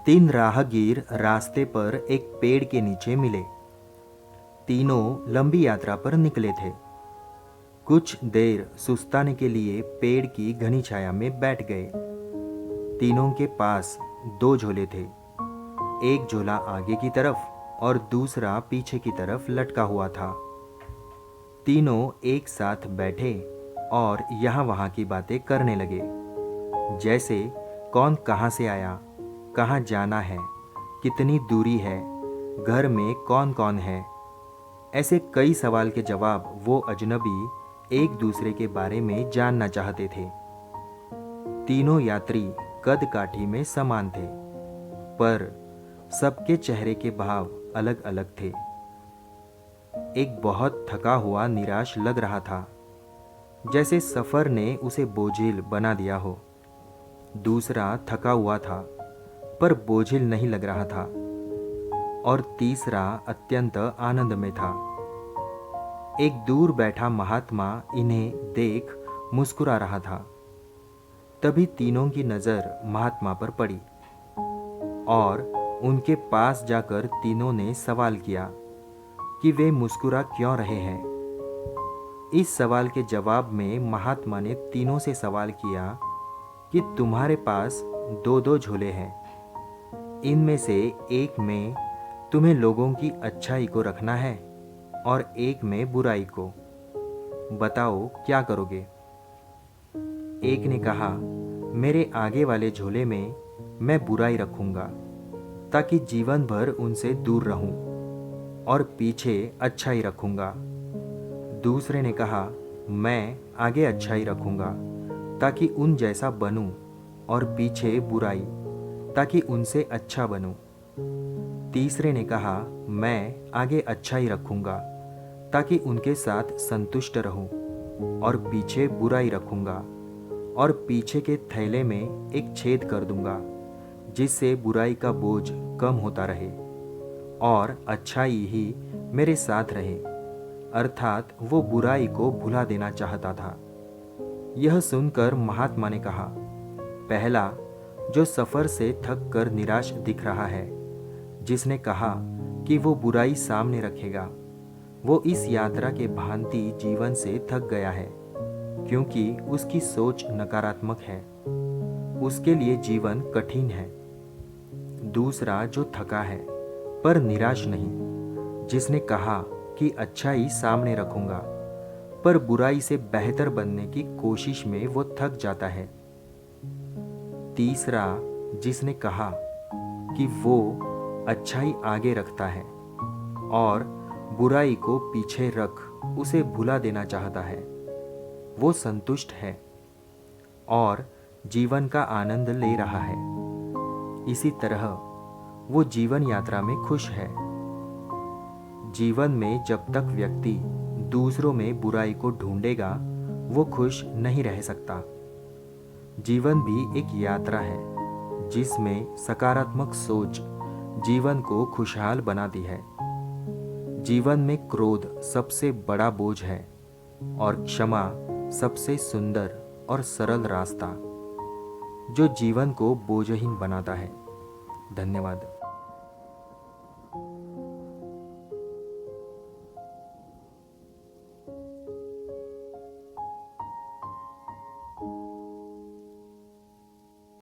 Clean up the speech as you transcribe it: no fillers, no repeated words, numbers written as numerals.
तीन राहगीर रास्ते पर एक पेड़ के नीचे मिले। तीनों लंबी यात्रा पर निकले थे। कुछ देर सुस्ताने के लिए पेड़ की घनी छाया में बैठ गए। तीनों के पास दो झोले थे। एक झोला आगे की तरफ और दूसरा पीछे की तरफ लटका हुआ था। तीनों एक साथ बैठे और यहाँ वहाँ की बातें करने लगे, जैसे कौन कहाँ से आया, कहाँ जाना है, कितनी दूरी है, घर में कौन कौन है। ऐसे कई सवाल के जवाब वो अजनबी एक दूसरे के बारे में जानना चाहते थे। तीनों यात्री कद काठी में समान थे, पर सबके चेहरे के भाव अलग अलग थे। एक बहुत थका हुआ निराश लग रहा था, जैसे सफ़र ने उसे बोझिल बना दिया हो। दूसरा थका हुआ था पर बोझिल नहीं लग रहा था, और तीसरा अत्यंत आनंद में था। एक दूर बैठा महात्मा इन्हें देख मुस्कुरा रहा था। तभी तीनों की नज़र महात्मा पर पड़ी और उनके पास जाकर तीनों ने सवाल किया कि वे मुस्कुरा क्यों रहे हैं। इस सवाल के जवाब में महात्मा ने तीनों से सवाल किया कि तुम्हारे पास दो दो झोले हैं, इनमें से एक में तुम्हें लोगों की अच्छाई को रखना है और एक में बुराई को। बताओ क्या करोगे। एक ने कहा, मेरे आगे वाले झोले में मैं बुराई रखूंगा ताकि जीवन भर उनसे दूर रहूं, और पीछे अच्छाई रखूंगा। दूसरे ने कहा, मैं आगे अच्छाई रखूंगा ताकि उन जैसा बनूं, और पीछे बुराई ताकि उनसे अच्छा बनूं। तीसरे ने कहा, मैं आगे अच्छाई रखूंगा ताकि उनके साथ संतुष्ट रहूं, और पीछे बुराई रखूंगा और पीछे के थैले में एक छेद कर दूंगा, जिससे बुराई का बोझ कम होता रहे और अच्छाई ही मेरे साथ रहे। अर्थात वो बुराई को भुला देना चाहता था। यह सुनकर महात्मा ने कहा, पहला जो सफ़र से थक कर निराश दिख रहा है, जिसने कहा कि वो बुराई सामने रखेगा, वो इस यात्रा के भांति जीवन से थक गया है, क्योंकि उसकी सोच नकारात्मक है। उसके लिए जीवन कठिन है। दूसरा जो थका है पर निराश नहीं, जिसने कहा कि अच्छाई सामने रखूंगा, पर बुराई से बेहतर बनने की कोशिश में वो थक जाता है। तीसरा जिसने कहा कि वो अच्छाई आगे रखता है और बुराई को पीछे रख उसे भुला देना चाहता है, वो संतुष्ट है और जीवन का आनंद ले रहा है। इसी तरह वो जीवन यात्रा में खुश है। जीवन में जब तक व्यक्ति दूसरों में बुराई को ढूंढेगा, वो खुश नहीं रह सकता। जीवन भी एक यात्रा है जिसमें सकारात्मक सोच जीवन को खुशहाल बनाती है। जीवन में क्रोध सबसे बड़ा बोझ है और क्षमा सबसे सुंदर और सरल रास्ता, जो जीवन को बोझहीन बनाता है। धन्यवाद।